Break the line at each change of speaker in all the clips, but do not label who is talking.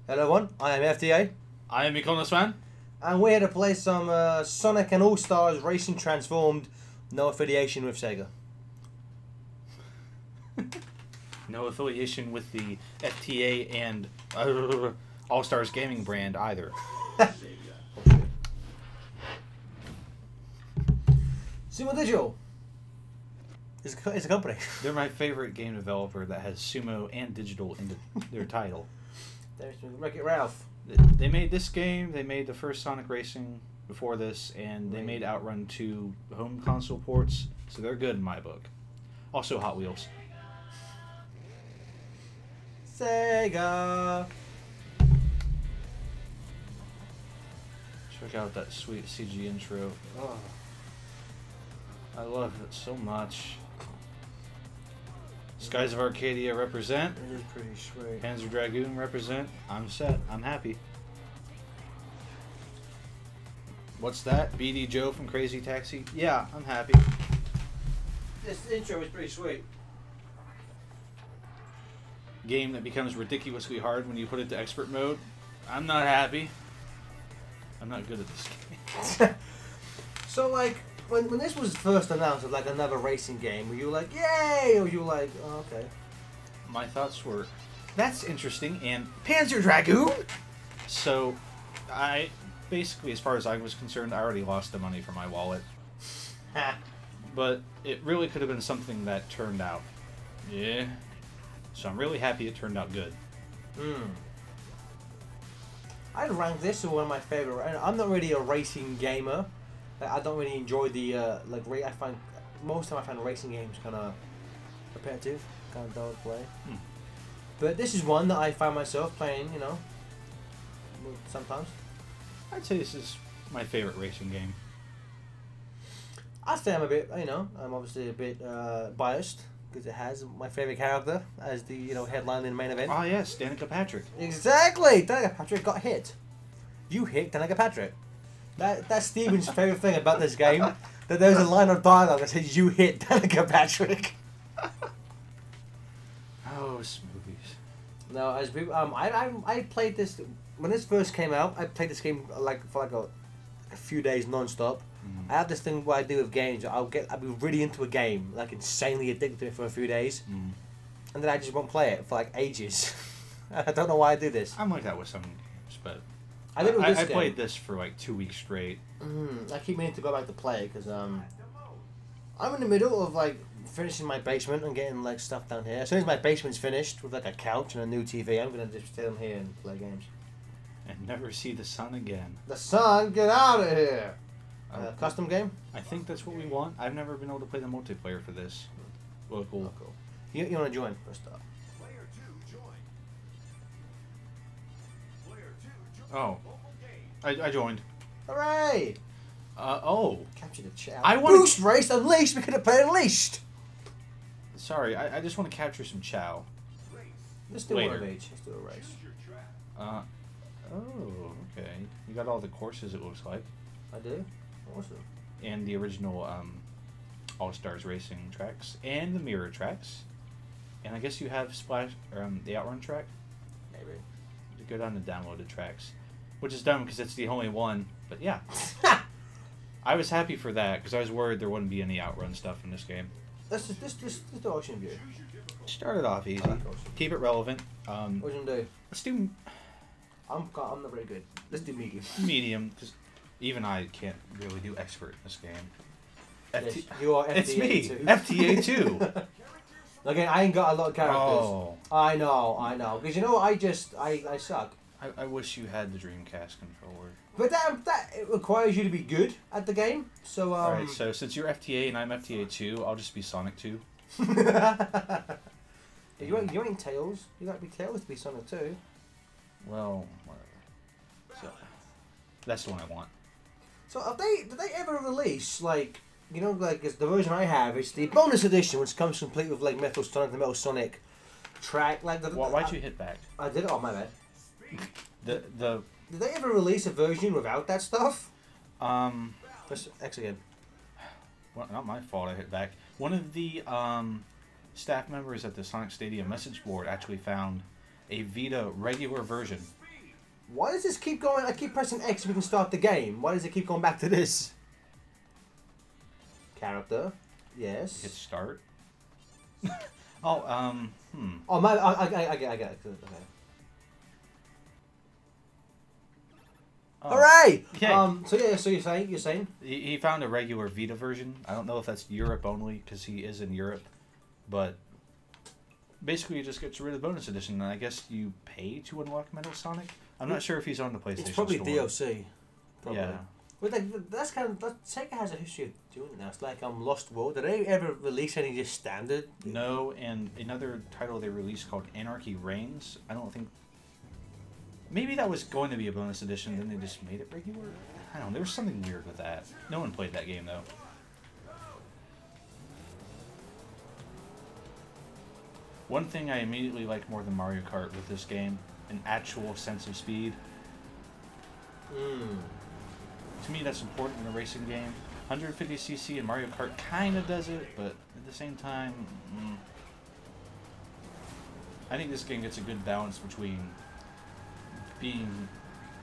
Hello everyone, I am FTA,
I am Mykonos fan.
and we're here to play some Sonic and All-Stars Racing Transformed, no affiliation with Sega.
No affiliation with the FTA and All Stars Gaming brand either.
Sumo Digital is a company.
They're my favorite game developer that has Sumo and Digital in their title.
There's Wreck-It Ralph.
They made this game, they made the first Sonic Racing before this, and they made Outrun 2 home console ports, so they're good in my book. Also Hot Wheels.
Sega.
Check out that sweet CG intro. Oh, I love it so much. Skies of Arcadia represent.
It is pretty sweet.
Panzer Dragoon represent. I'm set. I'm happy. What's that? BD Joe from Crazy Taxi? Yeah, I'm happy.
This intro is pretty sweet.
Game that becomes ridiculously hard when you put it to expert mode. I'm not happy. I'm not good at this game.
So like, when this was first announced as like another racing game, were you like, yay? Or you were like, oh, okay.
My thoughts were, that's interesting, and Panzer Dragoon? So, I basically, as far as I was concerned, I already lost the money from my wallet. But it really could have been something that turned out. Yeah. So I'm really happy it turned out good.
I'd rank this as one of my favorite. I'm not really a racing gamer. Like, I don't really enjoy the I find most of the time I find racing games kind of repetitive, kind of dull to play. But this is one that I find myself playing. You know, sometimes.
I'd say this is my favorite racing game.
I'd say I'm a bit. You know, I'm obviously a bit biased because it has my favorite character as the headline in the main event.
Ah yes, Danica Patrick.
Exactly, Danica Patrick got hit. You hit Danica Patrick. That's Steven's favourite thing about this game, that there's a line of dialogue that says, you hit Danica Patrick.
Oh, smoothies.
No, as we, I played this, when this first came out, I played this game for a few days non-stop. I have this thing what I do with games, I'll be really into a game, like insanely addicted to it for a few days, and then I just won't play it for like ages. I don't know why I do this.
I'm like that with some games, but
I did it with this
I
game.
played this for like 2 weeks straight.
I keep meaning to go back to play because I'm in the middle of like finishing my basement and getting like stuff down here. As soon as my basement's finished with like a couch and a new TV, I'm gonna just stay in here and play games.
And never see the sun again.
The sun, get out of here! Custom game?
I think that's what we want. I've never been able to play the multiplayer for this. Local.
Oh, cool. You want to join first off?
Oh, I joined.
Hooray!
Oh.
Capture the chat.
I want
Boost Race Unleashed! We could have played Unleashed!
Sorry, I just want to capture some chow.
Let's do
Later.
one of each. Let's do a race.
Oh, okay. You got all the courses, it looks like.
I do? Awesome.
And the original All-Stars Racing tracks. And the mirror tracks. And I guess you have the Outrun track?
Maybe.
You go down to downloaded tracks. Which is dumb because it's the only one. But yeah. I was happy for that because I was worried there wouldn't be any Outrun stuff in this game.
Let's do auction view.
Start it off easy. Keep it relevant.
What do you want to do?
Let's do
I'm not very good. Let's do medium.
medium because even I can't really do expert in this game.
Yes, you are FTA
It's me,
2.
FTA 2.
Again, I ain't got a lot of characters.
Oh.
I know. Because you know what, I suck.
I wish you had the Dreamcast controller.
But that it requires you to be good at the game. So
Alright, so since you're FTA and I'm FTA 2, I'll just be Sonic 2.
you ain't Tails. You gotta be Tails to be Sonic 2.
Well, whatever. So, that's the one I want.
So did they ever release like the version I have is the bonus edition, which comes complete with like Metal Sonic, the Metal Sonic track.
Why'd you hit back?
I did it. Oh my bad.
The
Did they ever release a version without that stuff? Press X again.
Well, not my fault. I hit back. One of the staff members at the Sonic Stadium message board actually found a Vita regular version
Why does this keep going? I keep pressing X so we can start the game. Why does it keep going back to this? Character. Yes.
Hit start. Oh,
Oh, my, I get it. Okay.
Oh.
Hooray!
Yay.
So you're saying?
He found a regular Vita version. I don't know if that's Europe only, because he is in Europe. But basically, he just gets rid of the bonus edition, and I guess you pay to unlock Metal Sonic. I'm not sure if he's on the PlayStation
It's probably
Store.
DLC. Probably.
Yeah.
But that's Sega has a history of doing it now. It's like Lost World. Did they ever release any just standard?
No, and another title they released called Anarchy Reigns. I don't think. Maybe that was going to be a bonus edition, then they just made it regular. I don't know. There was something weird with that. No one played that game though. One thing I immediately like more than Mario Kart with this game, an actual sense of speed. To me, that's important in a racing game. 150cc in Mario Kart kind of does it, but at the same time, I think this game gets a good balance between being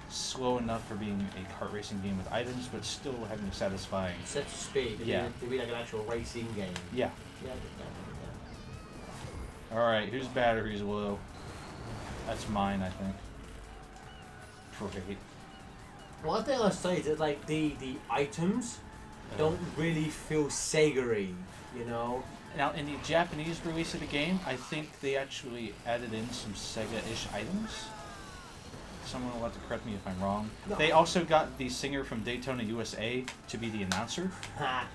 slow enough for being a kart racing game with items, but still having a satisfying
Sense of speed.
Yeah.
To be like an actual racing game.
Yeah.
Yeah, I get that.
Alright, whose battery's low? That's mine, I think. Great.
One thing I'll say is that like the items don't really feel Sega-y, you know?
Now, in the Japanese release of the game, I think they actually added in some Sega-ish items. Someone will have to correct me if I'm wrong.
No.
They also got the singer from Daytona USA to be the announcer.
Ha!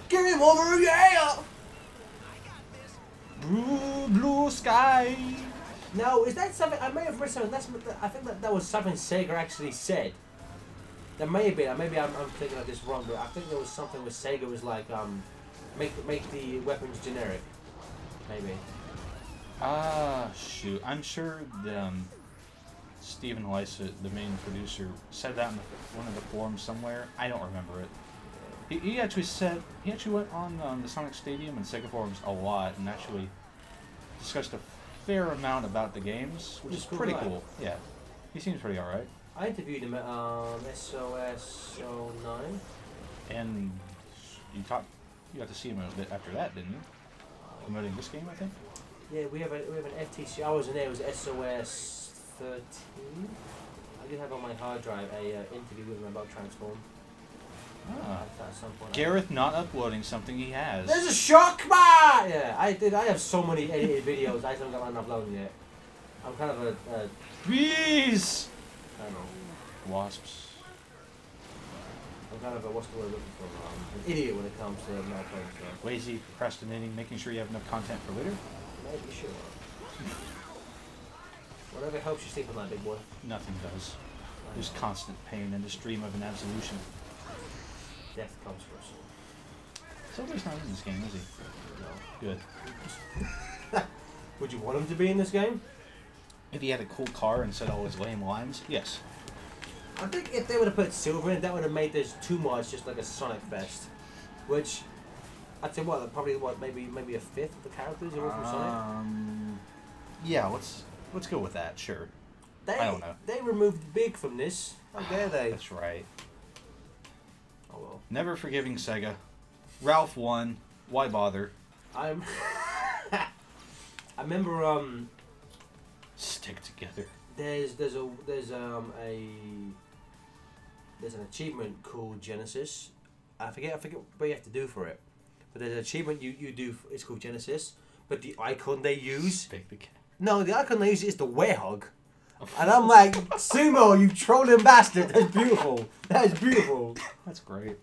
Game over, yeah!
Blue sky!
Now, is that something, I may have read something, I think that was something Sega actually said. There may have been, maybe I'm thinking of this wrong, but I think there was something where Sega was like, make the weapons generic. Maybe.
Shoot. I'm sure the, Stephen Lysa, the main producer, said that in one of the forums somewhere. I don't remember it. He actually went on the Sonic Stadium and Sega forums a lot and actually discussed a fair amount about the games, which is pretty cool. Yeah, he seems pretty alright.
I interviewed him at SOS 09.
And you got to see him a bit after that, didn't you? Promoting this game, I think.
Yeah, we have an FTC. I wasn't there. It was SOS 13. I did have on my hard drive a interview with him about Transform. At some point.
Gareth not uploading something he has.
There's a shock bar! Yeah, I did. I have so many edited videos. I haven't got one uploaded yet. I'm kind of a
Bees!
I don't know.
Wasps.
I'm kind of a, what's the word I'm looking for? An idiot when it comes to not playing stuff.
Lazy, procrastinating, making sure you have enough content for later.
Maybe, sure. Whatever helps you sleep at night, big boy.
Nothing does. There's constant pain and the stream of an absolution.
Death comes first.
Silver's not in this game, is he?
No.
Good.
Would you want him to be in this game?
If he had a cool car and said all his lame lines, yes.
I think if they would have put Silver in, that would have made this too much just like a Sonic Fest. Which, I'd say what, probably what, maybe a fifth of the characters are all from Sonic?
Yeah, let's go with that, sure. I don't know.
They removed Big from this. How dare they?
That's right.
Oh well.
Never forgiving Sega. Ralph won. Why bother?
I remember
Stick together.
there's an achievement called Genesis. I forget what you have to do for it. But there's an achievement you do. It's called Genesis. But the icon they use.
Big the cat.
No, the icon they use is the werehog. And I'm like, Sumo, you trolling bastard. That's beautiful. That is beautiful.
That's great.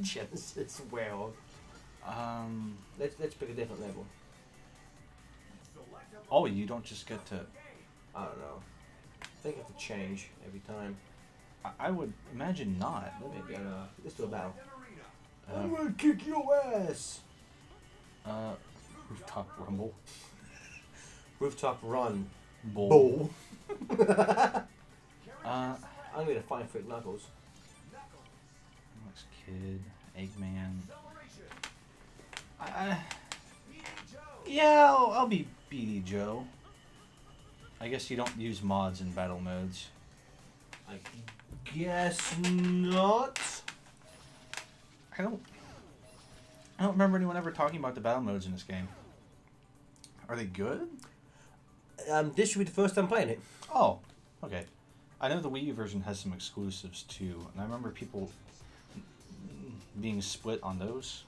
Genesis werehog. Let's pick a different level.
Oh, you don't just get to...
I don't know. I think I have to change every time.
I would imagine not.
Maybe let's do a battle.
I'm
gonna kick your ass.
Rooftop Rumble.
Rooftop Run.
Bull.
I'm gonna find Frick Knuckles.
Alex Kidd, Eggman. Yeah, I'll be BD Joe. I guess you don't use mods in battle modes.
I guess not.
I don't remember anyone ever talking about the battle modes in this game. Are they good?
This should be the first time playing it.
Oh, okay. I know the Wii U version has some exclusives too, and I remember people being split on those.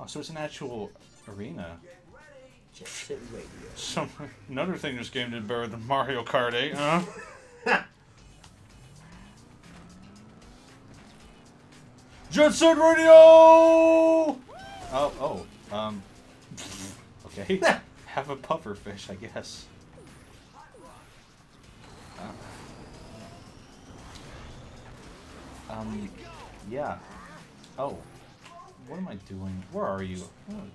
Oh, so it's an actual arena.
Jet Set Radio.
Another thing this game did better than Mario Kart 8, huh? Jet Set Radio! Okay. Have a puffer fish, I guess. Yeah. Oh. What am I doing? Where are you?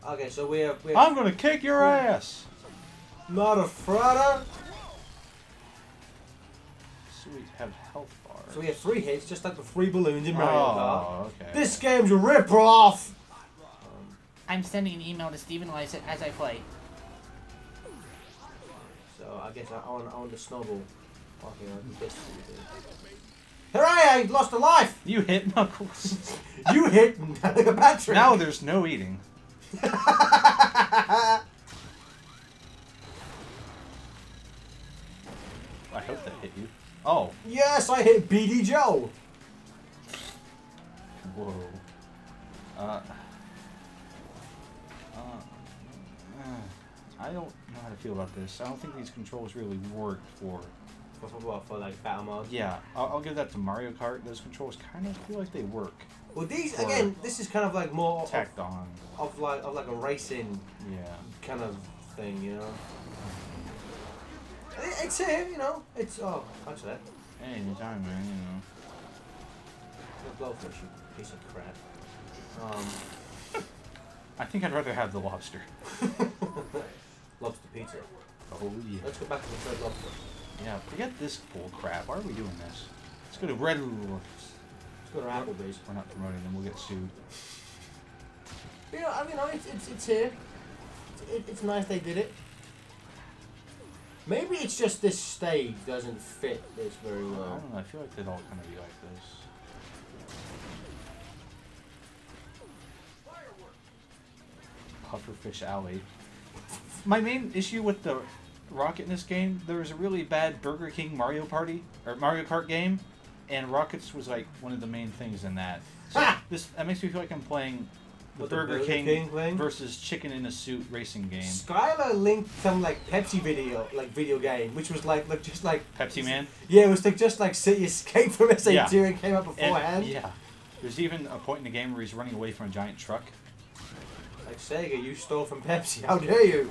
Okay, so we're
I'm gonna kick your ass!
not a fraud.
So we have health bars.
So we have 3 hits, just like the 3 balloons in Mario Kart.
Oh, okay.
This game's a rip-off!
I'm sending an email to Steven as I play.
So I guess I on the snowball. Okay, this Hooray! I lost a life!
You hit Knuckles.
You hit like a battery!
Now there's no eating.
I
I hope that hit you. Oh.
Yes, I hit BD Joe!
Whoa. I don't know how to feel about this. I don't think these controls really work for...
For like battle mode?
Yeah, I'll give that to Mario Kart. Those controls kind of feel like they work.
Well, these,
For
again, this is kind of like more
tacked on.
of like a racing
Yeah.
kind of thing, you know? It's here, you know? It's, oh, actually,
Hey, anytime, man, you know.
the blowfish, you piece of crap.
I think I'd rather have the lobster.
Lobster pizza.
Oh, yeah.
Let's go back to the third lobster.
Yeah, forget this bull crap. Why are we doing this? Let's go to Red Roof.
Let's go to Applebee's.
We're not promoting them. We'll get sued.
You know, I mean, it's here. It's nice they did it. Maybe it's just this stage doesn't fit this very
I
well.
don't know. I feel like they'd all kind of be like this. Pufferfish Alley. My main issue with the Rocket in this game, there was a really bad Burger King Mario Kart game, and Rockets was like one of the main things in that. So that makes me feel like I'm playing the
What, the
Burger
Burger
King
King thing?
versus Chicken in a Suit racing game.
Skylar linked some like Pepsi video game, which was like look just like
Pepsi Man.
Yeah, it was like just like City Escape from SAT and came up beforehand.
Yeah. There's even a point in the game where he's running away from a giant truck.
Like Sega, you stole from Pepsi. How dare you?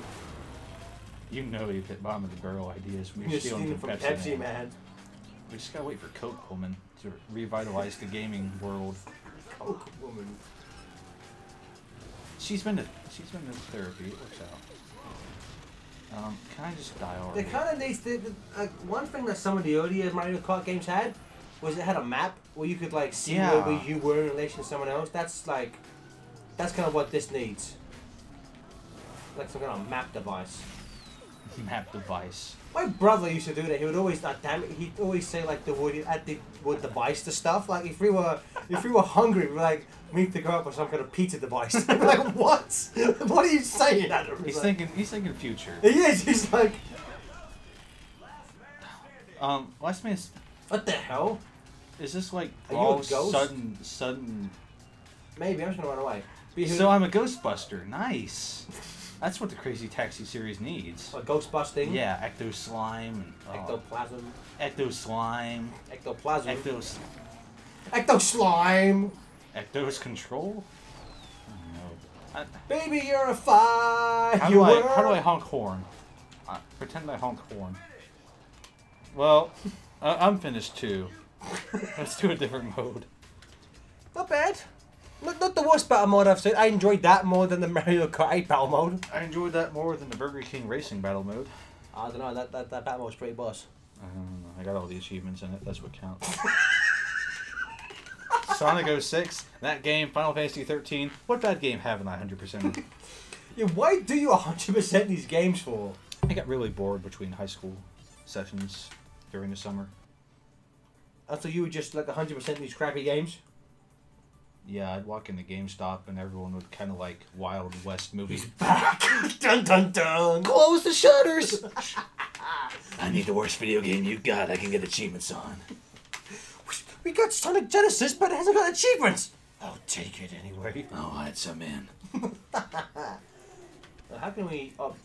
You know you've hit bottom of the barrel ideas when
You're
you're stealing
stealing
from
from
Pepsi,
Pepsi, man.
We just gotta wait for Coke Pullman to revitalize the gaming world.
Coke woman.
She's been to therapy. It works out. Can I just die already?
They kind of needs to. One thing that some of the earlier Mario Kart games had was it had a map where you could like see where you were in relation to someone else. That's kind of what this needs. Like some kind of map device.
Map device.
My brother used to do that. He would always, damn it, he'd always say like the word device to stuff. Like if we were hungry, we need to go up with some kind of pizza device. I'm like, what? What are you saying, Adam?
He's thinking future.
He is. He's like,
Last Man's.
what the hell?
Is this like
Are you a
all
ghost?
sudden?
Maybe I'm just gonna run away.
So I'm a Ghostbuster. Nice. That's what the Crazy Taxi series needs.
A ghost busting.
Yeah, Ecto Slime. And,
Ectoplasm.
Ecto Slime.
Ectoplasm.
Ectos.
Ecto slime.
Ectos Control. I don't know.
Baby, you're a fire.
How do I honk horn? Pretend I honk horn. Well, I'm finished too. Let's do a different mode.
Not bad. Not the worst battle mode I've seen. I enjoyed that more than the Mario Kart 8 battle mode.
I enjoyed that more than the Burger King Racing battle mode.
I don't know. That battle mode's pretty boss.
I don't know. I got all the achievements in it. That's what counts. Sonic 06, that game, Final Fantasy 13. What bad game haven't I 100%?
Yeah, why do you 100% these games for?
I got really bored between high school sessions during the summer.
So you were just like 100% these crappy games?
Yeah, I'd walk into GameStop and everyone would kind of like Wild West movies.
Back! Dun dun dun!
Close the shutters! I need the worst video game you got. I can get achievements on.
We got Sonic Genesis, but it hasn't got achievements! I'll take it anyway.
I'll hide some in.
How can we... Oh,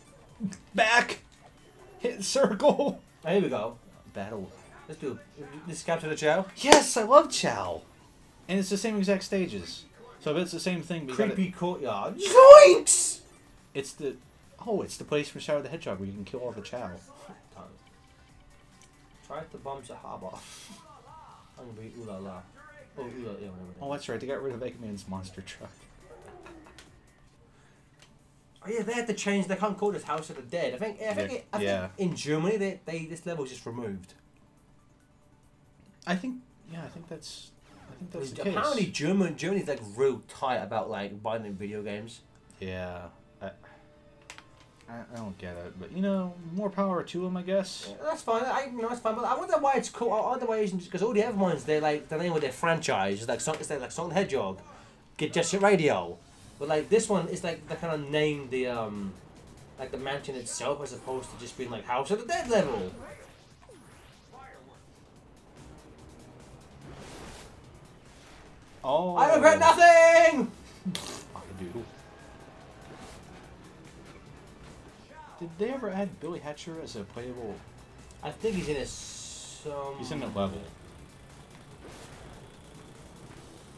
Back! Hit circle!
here we go.
Battle.
Let's do... Let's capture the Chow.
Yes, I love Chow! And it's the same exact stages. So if it's the same thing, we
Creepy
gotta,
courtyard. Zoinks!
it's the... Oh, it's the place from Shadow the Hedgehog where you can kill all the Chow.
Try to bomb the harbor. I'm gonna be ooh la la. Oh, ooh la, yeah, whatever.
Oh, that's right. They got rid of Eggman's monster truck.
Oh yeah, they had to change. They can't call this House of the Dead. I think
Yeah.
in Germany they this level is just removed.
I think that's the case.
Apparently Germany's like real tight about like binding video games.
Yeah. I don't get it, but you know, more power to them, I guess.
Yeah, that's fine. That's fine. But I wonder why it's cool. I wonder why it's because all the other ones they're like the name of their franchise is like Sonic the Hedgehog, Get Jet Set Radio, but like this one is like they kind of named the like the mansion itself as opposed to just being like House of the Dead level.
Oh.
I regret nothing.
I do. Did they ever add Billy Hatcher as a playable?
I think he's in a some.
He's in a level.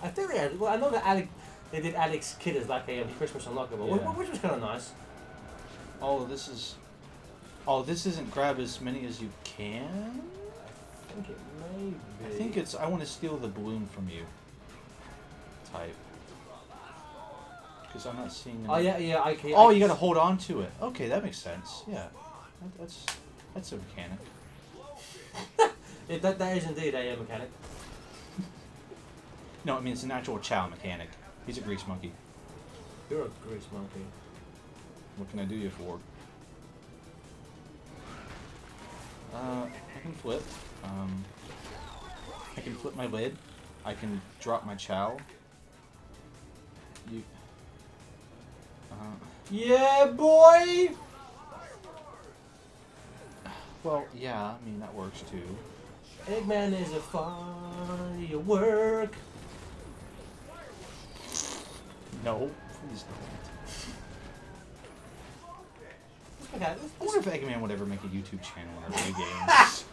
I think they had. Well, I know that they did Alex Kidd as like a Christmas unlockable,
Yeah.
which was kind of nice.
Oh, this is. Oh, this isn't grab as many as you can.
I think it may be.
I think it's I want to steal the balloon from you. Type. Because I'm not seeing.
Oh yeah.
Oh, you got to hold on to it. Okay, that makes sense. Yeah, that's a mechanic.
Yeah, that is indeed a mechanic.
No, I mean it's an actual Chow mechanic. He's a grease monkey.
You're a grease monkey.
What can I do you for? I can flip. I can flip my lid. I can drop my Chow. You.
Yeah, boy.
Well, yeah. I mean that works too.
Eggman is a firework.
No, please don't.
Okay,
I wonder if Eggman would ever make a YouTube channel on our video games.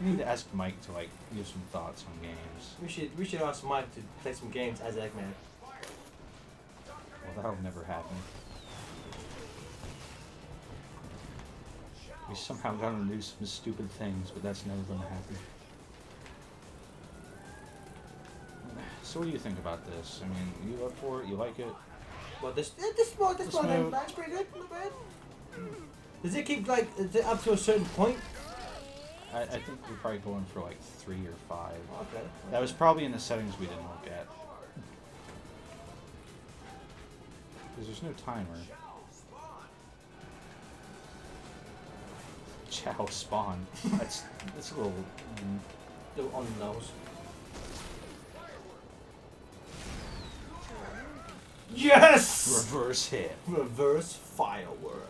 We need to ask Mike to like give some thoughts on games.
we should ask Mike to play some games as Eggman.
Well, that'll never happen. We somehow got him to do some stupid things, but that's never going to happen. So what do you think about this? I mean, you up for it? You like it?
Well, this
mode.
that's pretty good. Not bad. Does it keep like is it up to a certain point?
I think we're probably going for like 3 or 5.
Okay.
That was probably in the settings we didn't look at. Because there's no timer. Chow spawn. That's a little.
Still on the nose. Yes!
Reverse hit.
Reverse firework.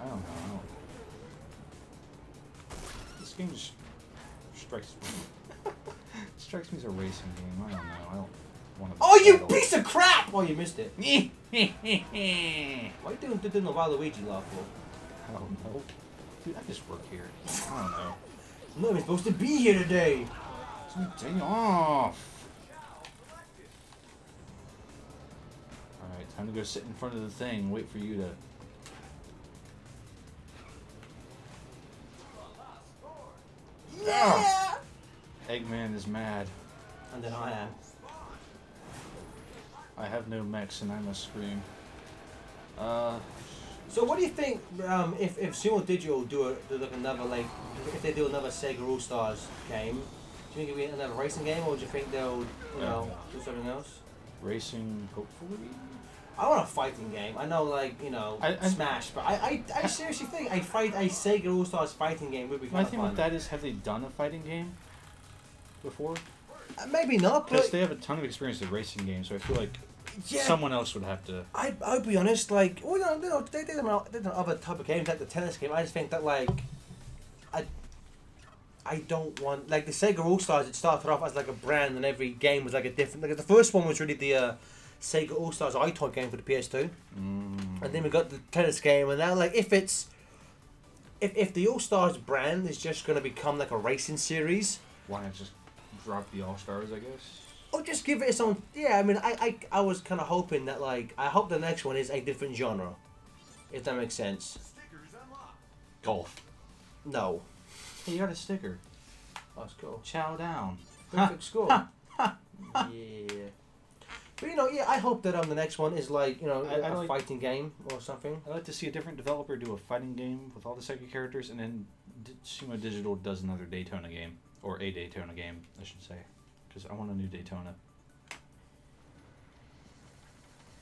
I don't know. This game just strikes me. Strikes me as a racing game. I don't know. I don't want to.
Oh, you piece of crap! Oh, you missed it.
I
Why are you doing the Waluigi laugh for?
don't know. Dude, I just work here. I don't know.
I'm not even supposed to be here today.
Dang off. Alright, time to go sit in front of the thing. Wait for you to.
Yeah!
Eggman is mad.
And then I am.
I have no mechs and I must scream.
So what do you think if Sumo Digital do like another like if they do another Sega All Stars game? Do you think it'll be another racing game, or do you think they'll do something else?
Racing, hopefully.
I want a fighting game. I know, like,
I-
Smash, but I seriously think a Sega All Stars fighting game would be
My
kind of
thing
fun.
with that is, have they done a fighting game before?
Maybe not,
Because
but
they have a ton of experience with racing games, so I feel like
yeah.
someone else would have to.
I'll be honest, like, well, they did other type of games, like the tennis game. I just think that, like, I don't want, like, the Sega All Stars. It started off as like a brand, and every game was like a different. Like the first one was really the Sega All Stars iToy game for the PS2, and then we got the tennis game, and now, like, if the All Stars brand is just gonna become like a racing series,
Why not just drop the All Stars? I guess.
or just give it its own. Yeah, I mean, I was kind of hoping that, like, I hope the next one is a different genre, if that makes sense.
Golf.
No.
Hey, you got a sticker.
Oh, that's cool.
Chow down.
Perfect score. Yeah. But yeah, I hope that the next one is like
I
a
like-
fighting game or something.
I'd like to see a different developer do a fighting game with all the Sega characters, and then Sumo Digital does another Daytona game, or a Daytona game, I should say, because I want a new Daytona.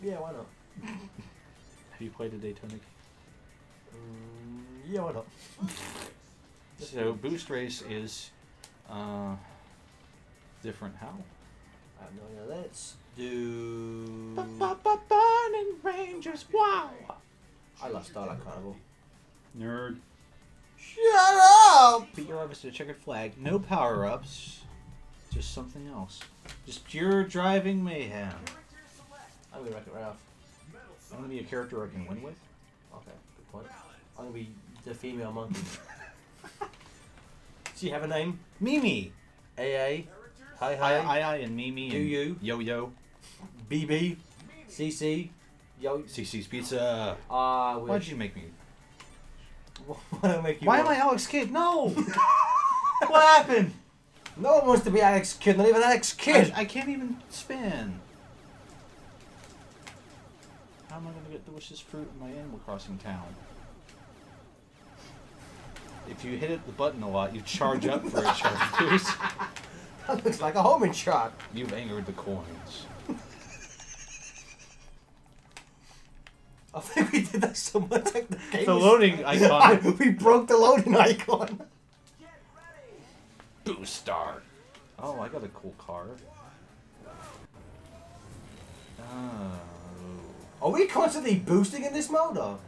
Yeah, why not?
Have you played a Daytona game?
Yeah, why not?
So Boost Race is different. How?
I have no idea. Let's do.
Burning Rangers! Wow.
I love Starlight Carnival.
Nerd.
Shut up!
Beat your officer to checkered flag. No power ups. Just something else. Just pure driving mayhem.
I'm gonna wreck it right off.
I'm gonna be a character I can win with.
Okay, good point. I'm gonna be the female monkey. Do you have a name?
Mimi.
AA. Hi
I and Mimi
Do
and
you?
Yo Yo.
BB. CC. Yo.
CC's Pizza.
Why'd
Why'd you make me?
Why don't I make you?
Why am I Alex Kidd? No. What happened?
No one wants to be Alex Kidd. Not even Alex Kidd.
I can't even spin. How am I gonna get delicious fruit in my Animal Crossing town? If you hit the button a lot, you charge up for a charge boost.
That looks like a homing shot.
You've angered the coins.
I think we did that so much. Like the game
The
was-
loading icon.
We broke the loading icon.
Boost start. Oh, I got a cool car. Oh.
Are we constantly boosting in this mode? Or?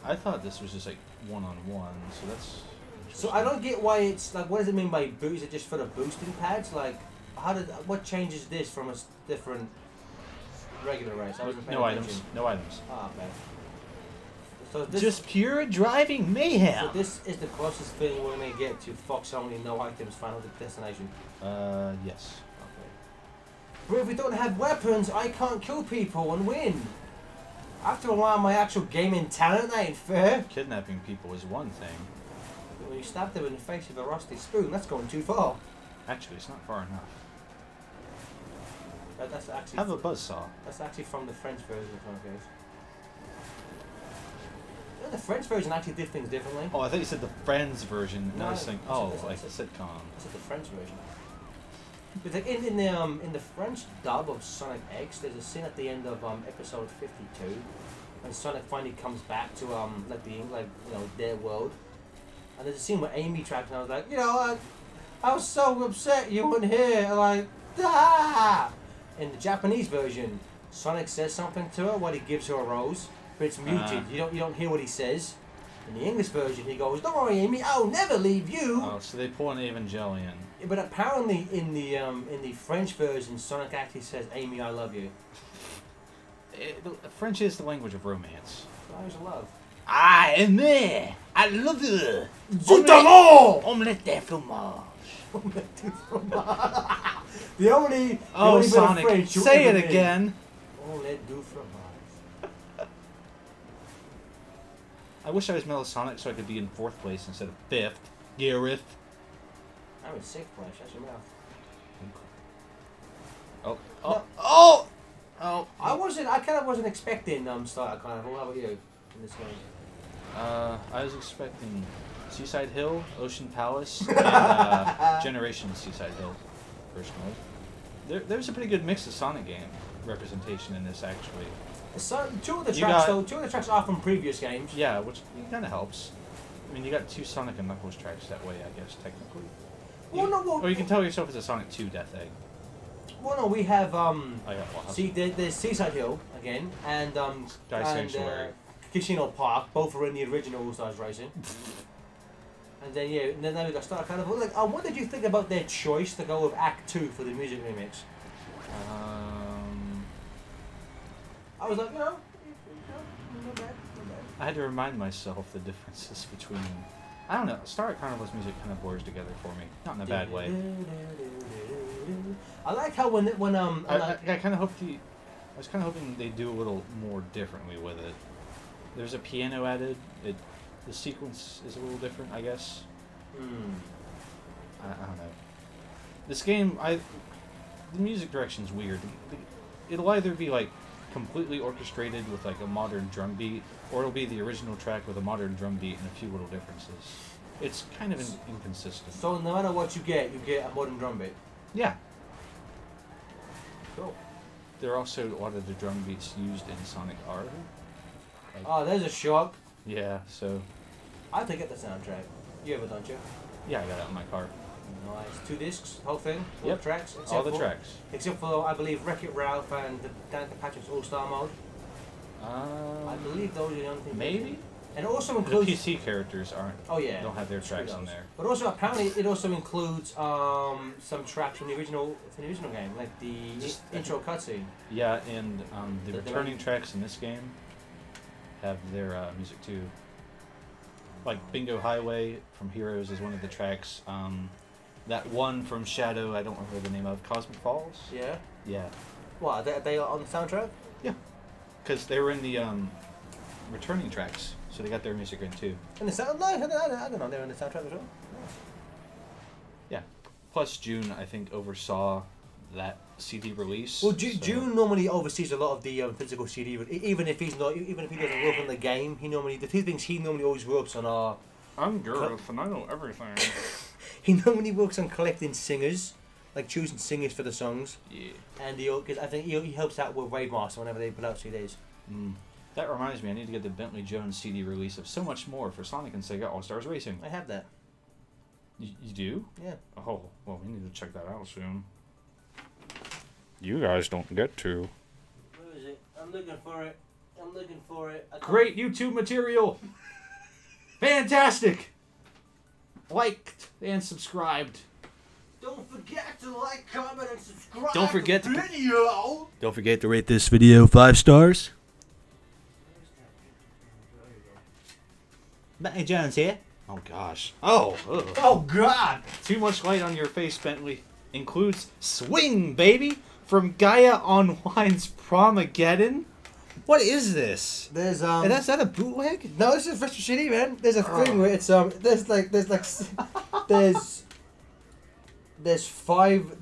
I thought this was just like one-on-one, so that's.
So I don't get why it's like. What does it mean by boost? Is it just for the boosting pads? Like, what changes this from a different regular race? I wasn't paying
No
attention.
items. No items.
Ah, okay. So this,
Just pure driving mayhem.
so this is the closest thing we're gonna get to Fox only no items final destination.
Yes.
Okay. But if we don't have weapons, I can't kill people and win. After a while, my actual gaming talent ain't fair.
Kidnapping people is one thing.
When you stab them in the face with a rusty spoon, that's going too far.
Actually, it's not far enough.
That's actually
Have a buzzsaw.
that's actually from the French version of Funko. The French version actually did things differently.
Oh, I thought you said the Friends version. And I was
No,
thinking,
I said
oh,
this, I
like
said-
a sitcom.
I said the French version. But like in the French dub of Sonic X, there's a scene at the end of episode 52 when Sonic finally comes back to their world, and there's a scene where Amy tracks, and I was like, I was so upset you weren't here, like, ah! In the Japanese version, Sonic says something to her while he gives her a rose, but it's muted. You don't hear what he says. In the English version, he goes, "Don't worry, Amy, I'll never leave you."
Oh, so they pull an Evangelion.
But apparently, in the French version, Sonic actually says, "Amy, I love you."
The French is the language of romance.
Flowers of love.
I am there. I love you. Omelette de fromage.
The only
Oh,
bit of
Sonic,
French you'll
say
ever
it
hear.
again.
Omelette du fromage.
I wish I was Metal Sonic so I could be in 4th place instead of 5th. Gareth.
I'm in 6th place. Shut your mouth.
Oh.
No.
Oh. Oh.
I kind of wasn't expecting Starlight Carnival. How about you in this game?
I was expecting Seaside Hill, Ocean Palace, and Generation Seaside Hill, personally. There's a pretty good mix of Sonic games. representation in this actually.
So, two of the
You
tracks,
got-
though, two of the tracks are from previous games.
Yeah, which kind of helps. I mean, you got 2 Sonic and Knuckles tracks that way, I guess, technically.
Well, no, well,
Or you can tell yourself it's a Sonic 2 Death Egg.
well, no, we have
I got lost.
see, there's Seaside Hill again, and
Sky Sanctuary.
Casino Park. Both are in the original All Stars Racing. And then yeah, and then we got Star Carnival. Like, what did you think about their choice to go with Act 2 for the music remix? I was like, not bad, not bad.
I had to remind myself the differences between. I don't know. Star Carnival's music kind of blurs together for me, not in a bad way.
I like how when
I kind of hope I was kind of hoping they'd do a little more differently with it. There's a piano added. The sequence is a little different, I guess. I don't know. This game, the music direction's weird. It'll either be like completely orchestrated with like a modern drum beat, or it'll be the original track with a modern drum beat and a few little differences. It's kind of inconsistent.
So no matter what you get a modern drum beat.
Yeah.
Cool.
There are also a lot of the drum beats used in Sonic R. Like,
Oh, there's a shock.
yeah, so
I have to get the soundtrack. You ever, don't you?
yeah, I got it in my car.
Nice. 2 discs, whole thing, all
Yep.
the tracks.
All the tracks.
Except for, I believe, Wreck-It Ralph and the Dan Patrick's All-Star mode. I believe those are the only things.
Maybe
And it also
the
includes.
PC characters aren't.
Oh yeah.
Don't have their
Screw
tracks on
those.
there.
But also apparently it also includes some tracks from the original game, like the
Just-
intro cutscene.
Yeah, and the
The-
returning tracks in this game have their music too. Like Bingo Highway from Heroes is one of the tracks. That one from Shadow, I don't remember the name of, Cosmic Falls?
Yeah.
Yeah.
What? They are on the soundtrack?
Because they were in the returning tracks, so they got their music in too.
In the sound? No, I don't know. They're in the soundtrack as well.
Plus, June, I think, oversaw that CD release.
Well,
so-
June normally oversees a lot of the physical CD. Even if he doesn't work on the game, the 2 things he normally always works on are
I'm Gareth, and I know everything.
he normally works on collecting singers, like choosing singers for the songs,
Yeah.
and because I think he helps out with Wavemaster whenever they put out CDs.
That reminds me, I need to get the Bentley Jones CD release of So Much More for Sonic and Sega All-Stars Racing.
I have that.
You do?
Yeah.
Oh, well, we need to check that out soon. You guys don't get to.
Where is it? I'm looking for it. I can't-
Great YouTube material! Fantastic! Liked and subscribed.
Don't forget to like, comment, and subscribe.
Don't forget
to
to-
the video.
Don't forget to rate this video 5 stars.
Bentley Jones here.
Oh gosh. Oh. Ugh.
Oh God.
Too much light on your face, Bentley. Includes Swing, baby! From Gaia Online's Promageddon? What is this?
There's
Is that a bootleg?
No, this is retro shitty, man. There's a thing where it's there's 5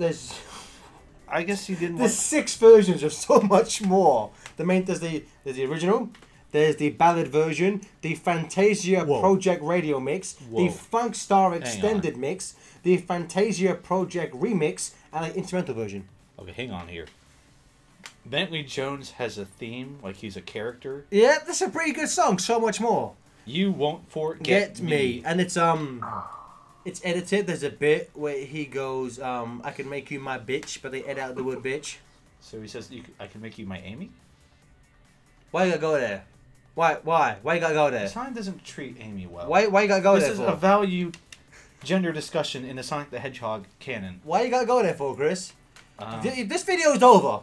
I guess you didn't
there's 6 versions of So Much More. There's the original. There's the ballad version, the Fantasia
Whoa.
Project Radio Mix,
Whoa.
the Funk Star
Hang
Extended Mix, the Fantasia Project Remix, and the instrumental version.
Okay, hang on here. Bentley Jones has a theme, like he's a character.
Yeah, that's a pretty good song. So Much More.
You won't forget
Get me. And it's edited. There's a bit where he goes, I can make you my bitch, but they edit out the word bitch.
So he says, I can make you my Amy?
Why you gotta go there? Why you gotta go there?
Sonic doesn't treat Amy well.
Why you gotta go
This
there
is
for?
a value gender discussion in the Sonic the Hedgehog canon.
Why you gotta go there for, Chris?
Uh,
This video is over.